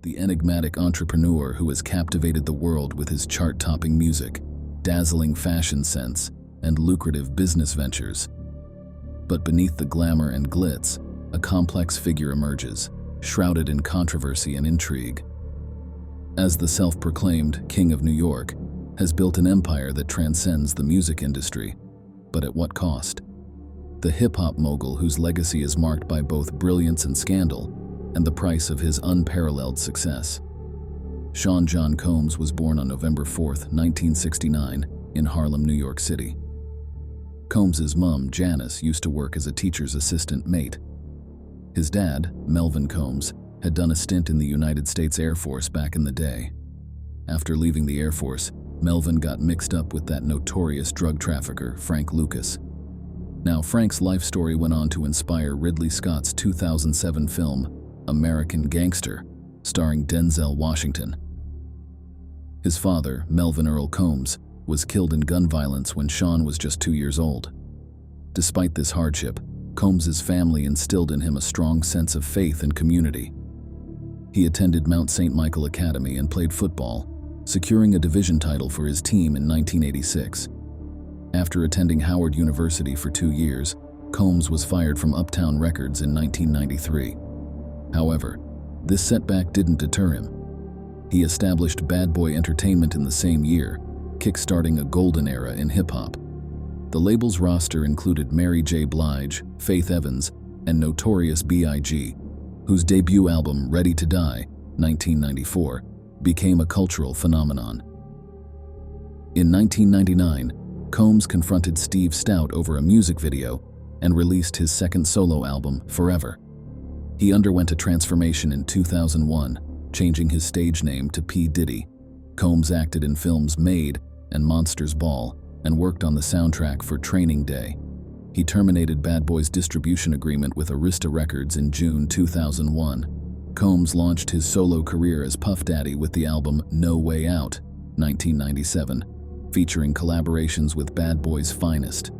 the enigmatic entrepreneur who has captivated the world with his chart-topping music, dazzling fashion sense, and lucrative business ventures. But beneath the glamour and glitz, a complex figure emerges, shrouded in controversy and intrigue. As the self-proclaimed King of New York, has built an empire that transcends the music industry. But at what cost? The hip-hop mogul whose legacy is marked by both brilliance and scandal, and the price of his unparalleled success. Sean John Combs was born on November 4, 1969, in Harlem, New York City. Combs's mom, Janice, used to work as a teacher's assistant mate. His dad, Melvin Combs, had done a stint in the United States Air Force back in the day. After leaving the Air Force, Melvin got mixed up with that notorious drug trafficker, Frank Lucas. Now, Frank's life story went on to inspire Ridley Scott's 2007 film, American Gangster, starring Denzel Washington. His father, Melvin Earl Combs, was killed in gun violence when Sean was just 2 years old. Despite this hardship, Combs's family instilled in him a strong sense of faith and community. He attended Mount St. Michael Academy and played football, securing a division title for his team in 1986. After attending Howard University for 2 years, Combs was fired from Uptown Records in 1993. However, this setback didn't deter him. He established Bad Boy Entertainment in the same year, kickstarting a golden era in hip-hop. The label's roster included Mary J. Blige, Faith Evans, and Notorious B.I.G., whose debut album, Ready to Die, 1994, became a cultural phenomenon. In 1999, Combs confronted Steve Stout over a music video and released his second solo album, Forever. He underwent a transformation in 2001, changing his stage name to P. Diddy. Combs acted in films Made and Monsters Ball and worked on the soundtrack for Training Day. He terminated Bad Boy's distribution agreement with Arista Records in June 2001. Combs launched his solo career as Puff Daddy with the album No Way Out, 1997, featuring collaborations with Bad Boy's finest.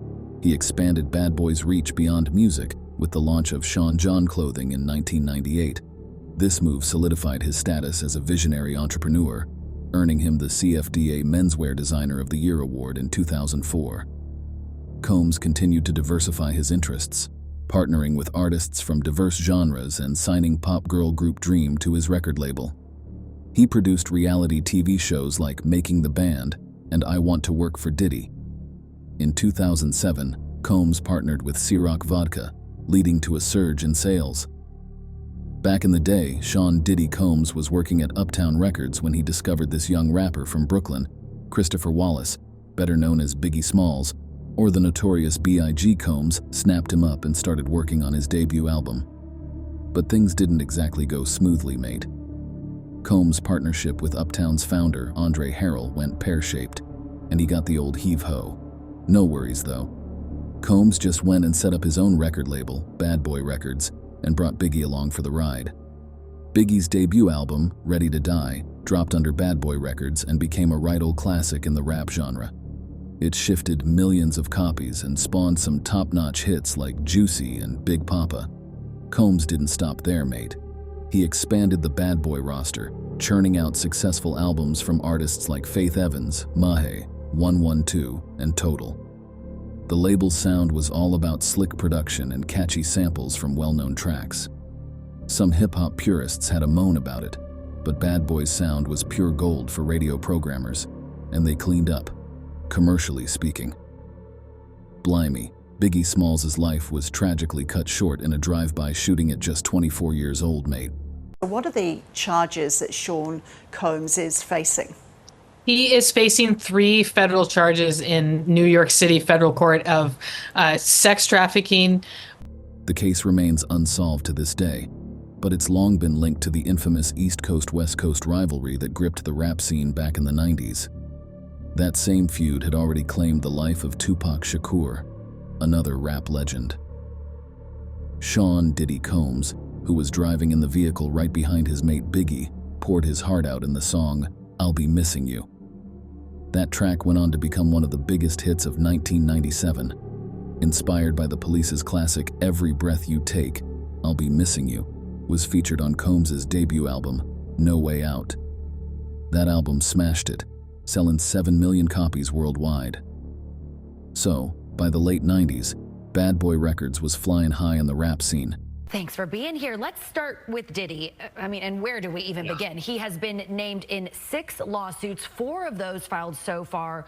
He expanded Bad Boy's reach beyond music with the launch of Sean John clothing in 1998. This move solidified his status as a visionary entrepreneur, earning him the CFDA Menswear Designer of the Year award in 2004. Combs continued to diversify his interests, partnering with artists from diverse genres and signing pop girl group Dream to his record label. He produced reality TV shows like Making the Band and I Want to Work for Diddy. In 2007, Combs partnered with Ciroc Vodka, leading to a surge in sales. Back in the day, Sean Diddy Combs was working at Uptown Records when he discovered this young rapper from Brooklyn, Christopher Wallace, better known as Biggie Smalls, or the notorious B.I.G. Combs snapped him up and started working on his debut album. But things didn't exactly go smoothly, mate. Combs' partnership with Uptown's founder, Andre Harrell, went pear-shaped, and he got the old heave-ho. No worries, though. Combs just went and set up his own record label, Bad Boy Records, and brought Biggie along for the ride. Biggie's debut album, Ready to Die, dropped under Bad Boy Records and became a right old classic in the rap genre. It shifted millions of copies and spawned some top-notch hits like Juicy and Big Papa. Combs didn't stop there, mate. He expanded the Bad Boy roster, churning out successful albums from artists like Faith Evans, Mahe, 112, and Total. The label's sound was all about slick production and catchy samples from well-known tracks. Some hip-hop purists had a moan about it, but Bad Boy's sound was pure gold for radio programmers, and they cleaned up, commercially speaking. Blimey, Biggie Smalls' life was tragically cut short in a drive-by shooting at just 24 years old, mate. What are the charges that Sean Combs is facing? He is facing 3 federal charges in New York City federal court of sex trafficking. The case remains unsolved to this day, but it's long been linked to the infamous East Coast-West Coast rivalry that gripped the rap scene back in the 90s. That same feud had already claimed the life of Tupac Shakur, another rap legend. Sean Diddy Combs, who was driving in the vehicle right behind his mate Biggie, poured his heart out in the song, I'll Be Missing You. That track went on to become one of the biggest hits of 1997. Inspired by the Police's classic Every Breath You Take, I'll Be Missing You was featured on Combs' debut album, No Way Out. That album smashed it, selling 7 million copies worldwide. So, by the late 90s, Bad Boy Records was flying high in the rap scene. Thanks for being here. Let's start with Diddy. And where do we even begin? He has been named in 6 lawsuits, 4 of those filed so far.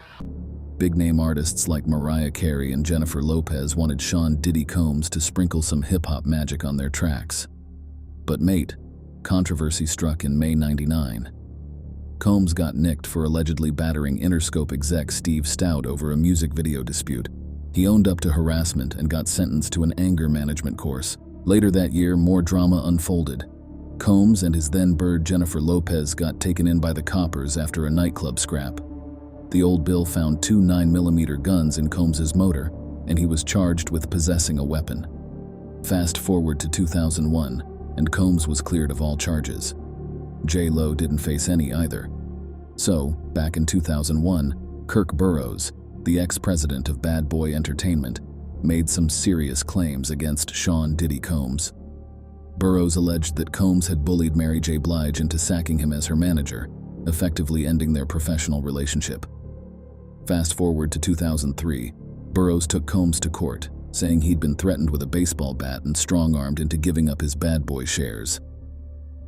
Big-name artists like Mariah Carey and Jennifer Lopez wanted Sean Diddy Combs to sprinkle some hip-hop magic on their tracks. But mate, controversy struck in May '99. Combs got nicked for allegedly battering Interscope exec Steve Stout over a music video dispute. He owned up to harassment and got sentenced to an anger management course. Later that year, more drama unfolded. Combs and his then-bird Jennifer Lopez got taken in by the coppers after a nightclub scrap. The old bill found 2 9mm guns in Combs's motor, and he was charged with possessing a weapon. Fast forward to 2001, and Combs was cleared of all charges. J-Lo didn't face any either. So, back in 2001, Kirk Burroughs, the ex-president of Bad Boy Entertainment, made some serious claims against Sean Diddy Combs. Burroughs alleged that Combs had bullied Mary J. Blige into sacking him as her manager, effectively ending their professional relationship. Fast forward to 2003, Burroughs took Combs to court, saying he'd been threatened with a baseball bat and strong-armed into giving up his Bad Boy shares.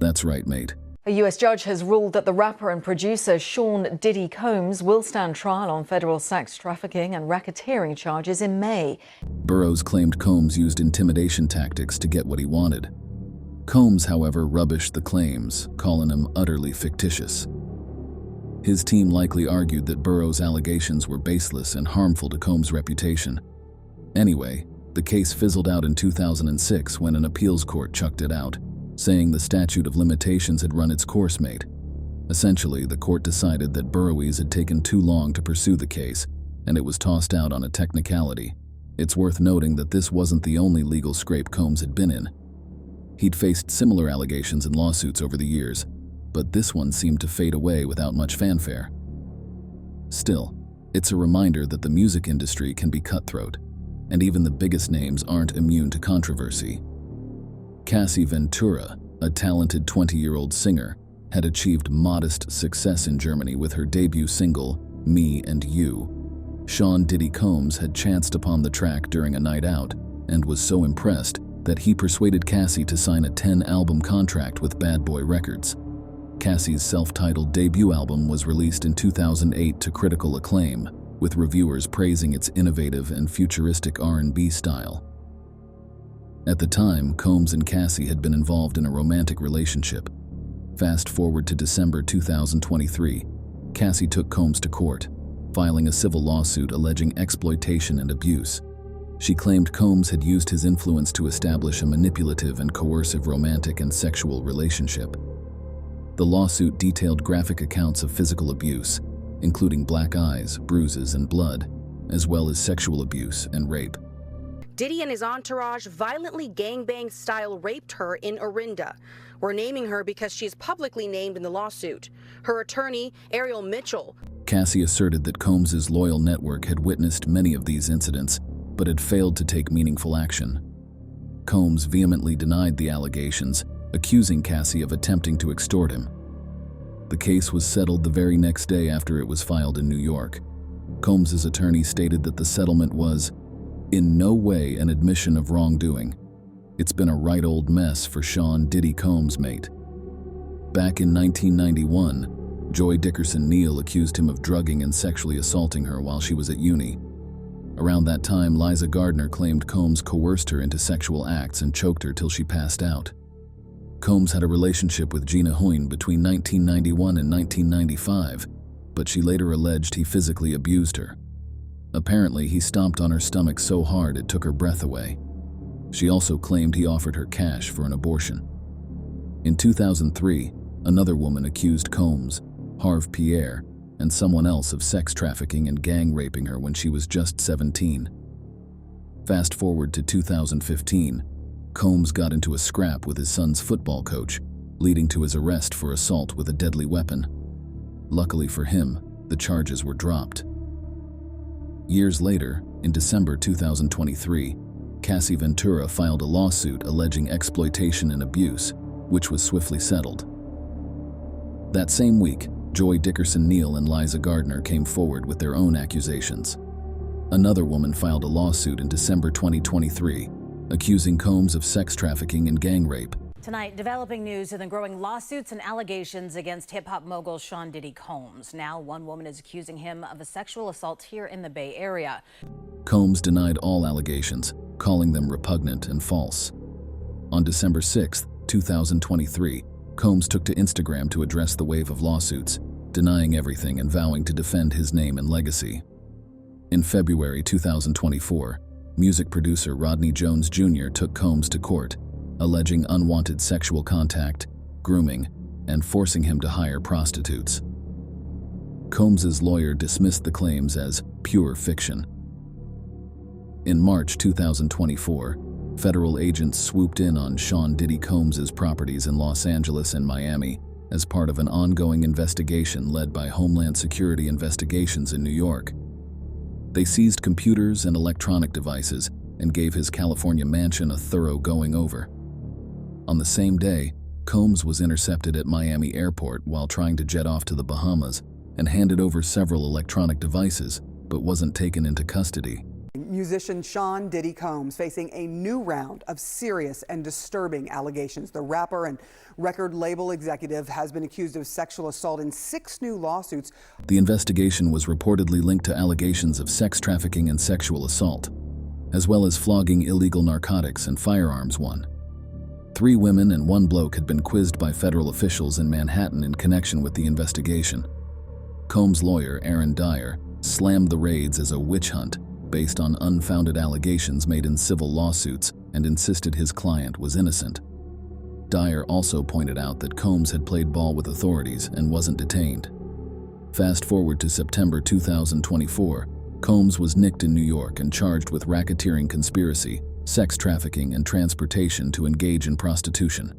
That's right, mate. A U.S. judge has ruled that the rapper and producer Sean Diddy Combs will stand trial on federal sex trafficking and racketeering charges in May. Burroughs claimed Combs used intimidation tactics to get what he wanted. Combs, however, rubbished the claims, calling them utterly fictitious. His team likely argued that Burroughs' allegations were baseless and harmful to Combs' reputation. Anyway, the case fizzled out in 2006 when an appeals court chucked it out, saying the statute of limitations had run its course, mate. Essentially, the court decided that Burroughs had taken too long to pursue the case, and it was tossed out on a technicality. It's worth noting that this wasn't the only legal scrape Combs had been in. He'd faced similar allegations and lawsuits over the years, but this one seemed to fade away without much fanfare. Still, it's a reminder that the music industry can be cutthroat, and even the biggest names aren't immune to controversy. Cassie Ventura, a talented 20-year-old singer, had achieved modest success in Germany with her debut single, Me and You. Sean Diddy Combs had chanced upon the track during a night out and was so impressed that he persuaded Cassie to sign a 10-album contract with Bad Boy Records. Cassie's self-titled debut album was released in 2008 to critical acclaim, with reviewers praising its innovative and futuristic R&B style. At the time, Combs and Cassie had been involved in a romantic relationship. Fast forward to December 2023, Cassie took Combs to court, filing a civil lawsuit alleging exploitation and abuse. She claimed Combs had used his influence to establish a manipulative and coercive romantic and sexual relationship. The lawsuit detailed graphic accounts of physical abuse, including black eyes, bruises, and blood, as well as sexual abuse and rape. Diddy and his entourage violently gangbang-style raped her in Orinda. We're naming her because she is publicly named in the lawsuit. Her attorney, Ariel Mitchell. Cassie asserted that Combs' loyal network had witnessed many of these incidents, but had failed to take meaningful action. Combs vehemently denied the allegations, accusing Cassie of attempting to extort him. The case was settled the very next day after it was filed in New York. Combs' attorney stated that the settlement was in no way an admission of wrongdoing. It's been a right old mess for Sean Diddy Combs, mate. Back in 1991, Joy Dickerson Neal accused him of drugging and sexually assaulting her while she was at uni. Around that time, Liza Gardner claimed Combs coerced her into sexual acts and choked her till she passed out. Combs had a relationship with Gina Hoyne between 1991 and 1995, but she later alleged he physically abused her. Apparently, he stomped on her stomach so hard it took her breath away. She also claimed he offered her cash for an abortion. In 2003, another woman accused Combs, Harve Pierre, and someone else of sex trafficking and gang raping her when she was just 17. Fast forward to 2015, Combs got into a scrap with his son's football coach, leading to his arrest for assault with a deadly weapon. Luckily for him, the charges were dropped. Years later, in December 2023, Cassie Ventura filed a lawsuit alleging exploitation and abuse, which was swiftly settled. That same week, Joy Dickerson Neal and Liza Gardner came forward with their own accusations. Another woman filed a lawsuit in December 2023, accusing Combs of sex trafficking and gang rape. Tonight, developing news of the growing lawsuits and allegations against hip-hop mogul Sean Diddy Combs. Now, one woman is accusing him of a sexual assault here in the Bay Area. Combs denied all allegations, calling them repugnant and false. On December 6, 2023, Combs took to Instagram to address the wave of lawsuits, denying everything and vowing to defend his name and legacy. In February 2024, music producer Rodney Jones Jr. took Combs to court, alleging unwanted sexual contact, grooming, and forcing him to hire prostitutes. Combs's lawyer dismissed the claims as pure fiction. In March 2024, federal agents swooped in on Sean Diddy Combs's properties in Los Angeles and Miami as part of an ongoing investigation led by Homeland Security Investigations in New York. They seized computers and electronic devices and gave his California mansion a thorough going-over. On the same day, Combs was intercepted at Miami Airport while trying to jet off to the Bahamas and handed over several electronic devices, but wasn't taken into custody. Musician Sean Diddy Combs facing a new round of serious and disturbing allegations. The rapper and record label executive has been accused of sexual assault in 6 new lawsuits. The investigation was reportedly linked to allegations of sex trafficking and sexual assault, as well as flogging illegal narcotics and firearms. 3 women and 1 bloke had been quizzed by federal officials in Manhattan in connection with the investigation. Combs' lawyer, Aaron Dyer, slammed the raids as a witch hunt based on unfounded allegations made in civil lawsuits and insisted his client was innocent. Dyer also pointed out that Combs had played ball with authorities and wasn't detained. Fast forward to September 2024, Combs was nicked in New York and charged with racketeering conspiracy, sex trafficking, and transportation to engage in prostitution.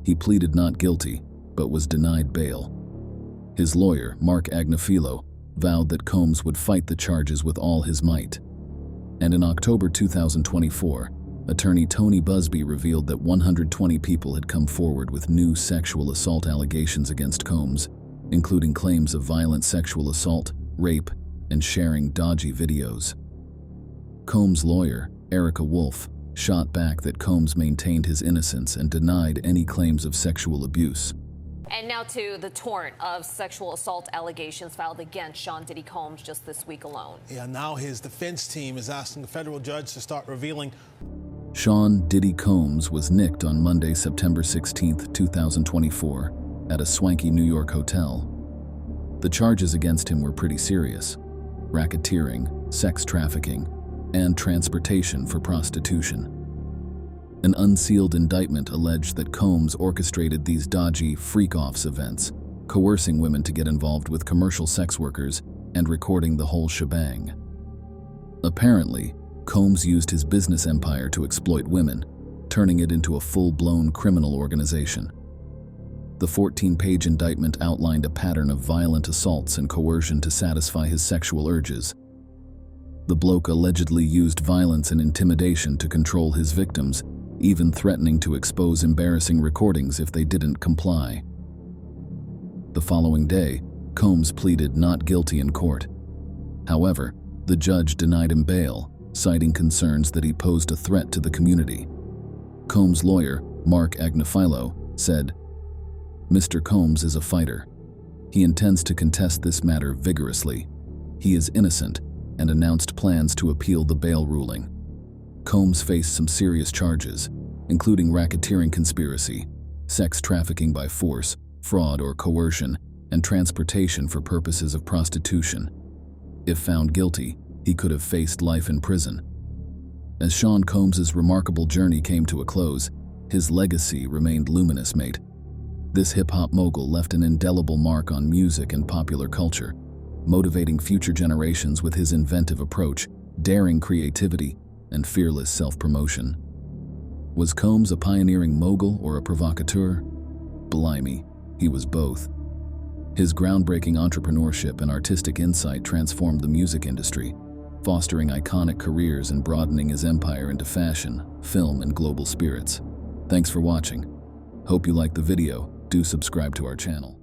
He pleaded not guilty, but was denied bail. His lawyer, Mark Agnifilo, vowed that Combs would fight the charges with all his might. And in October 2024, attorney Tony Busby revealed that 120 people had come forward with new sexual assault allegations against Combs, including claims of violent sexual assault, rape, and sharing dodgy videos. Combs' lawyer, Erica Wolf, shot back that Combs maintained his innocence and denied any claims of sexual abuse. And now to the torrent of sexual assault allegations filed against Sean Diddy Combs just this week alone. Yeah, now his defense team is asking the federal judge to start revealing. Sean Diddy Combs was nicked on Monday, September 16, 2024, at a swanky New York hotel. The charges against him were pretty serious: racketeering, sex trafficking, and transportation for prostitution. An unsealed indictment alleged that Combs orchestrated these dodgy freak-offs events, coercing women to get involved with commercial sex workers and recording the whole shebang. Apparently, Combs used his business empire to exploit women, turning it into a full-blown criminal organization. The 14-page indictment outlined a pattern of violent assaults and coercion to satisfy his sexual urges. The bloke allegedly used violence and intimidation to control his victims, even threatening to expose embarrassing recordings if they didn't comply. The following day, Combs pleaded not guilty in court. However, the judge denied him bail, citing concerns that he posed a threat to the community. Combs' lawyer, Mark Agnifilo, said, "Mr. Combs is a fighter. He intends to contest this matter vigorously. He is innocent," and announced plans to appeal the bail ruling. Combs faced some serious charges, including racketeering conspiracy, sex trafficking by force, fraud or coercion, and transportation for purposes of prostitution. If found guilty, he could have faced life in prison. As Sean Combs's remarkable journey came to a close, his legacy remained luminous, mate. This hip-hop mogul left an indelible mark on music and popular culture, motivating future generations with his inventive approach, daring creativity, and fearless self-promotion. Was Combs a pioneering mogul or a provocateur? Blimey, he was both. His groundbreaking entrepreneurship and artistic insight transformed the music industry, fostering iconic careers and broadening his empire into fashion, film, and global spirits. Thanks for watching. Hope you liked the video. Do subscribe to our channel.